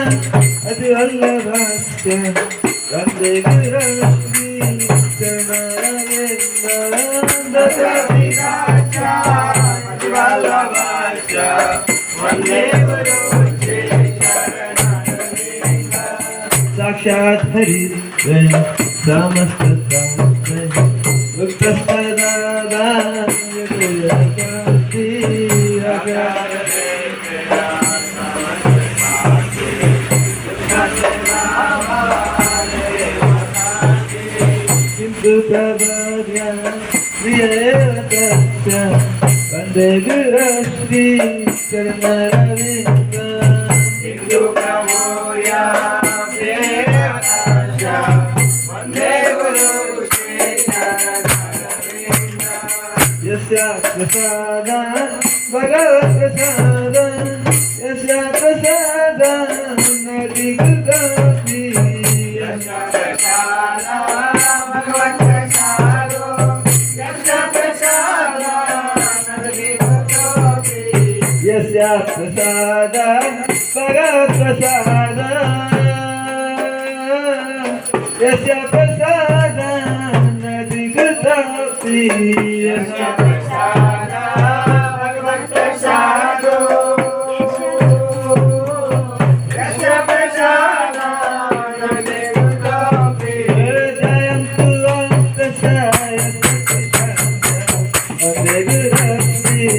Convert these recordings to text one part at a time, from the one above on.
अतिवल्लभास्य वन्दे गुरुश्री चरणारविन्दां अतिवल्लभास्य वन्दे गुरुश्री साक्षात् हरि समस्त भक्तस्तदादा प्रभार्या प्रियतस्य वन्दे गुरुश्री चरणारविन्द हिन्दु प्रभोया प्रियतस्य वन्दे गुरुश्री चरणारविन्द यस्या प्रसादा भगवत्प्रसादा यस्या प्रसादा नदिगतापि यस्या प्रसादा भगवत्प्रसादो यस्या प्रसादा नदिगतापि यस्या प्रसादा भगवत्प्रसादा यस्या प्रसादा नदिगतापि यस्या प्रसादा भगवत्प्रसादो यस्या प्रसादा नदिगतापि जयन्तु अन्तशाय वन्दे गुरुश्री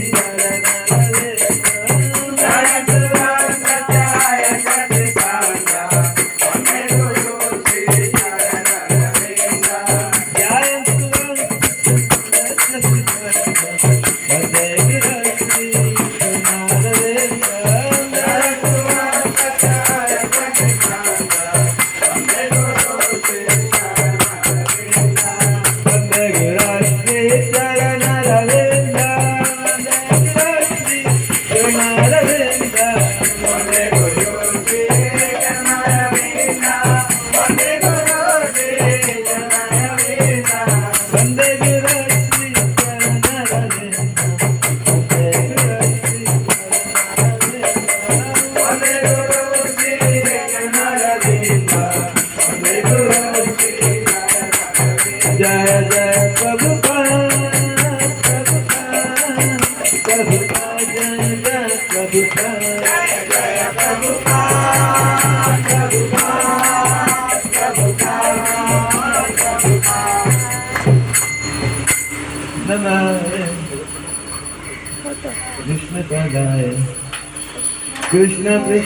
जय जय प्रभुपाद प्रभुपाद जय जय प्रभुपाद जय प्रभुपाद प्रभुपाद प्रभुपाद नमः कृष्ण पदाय कृष्ण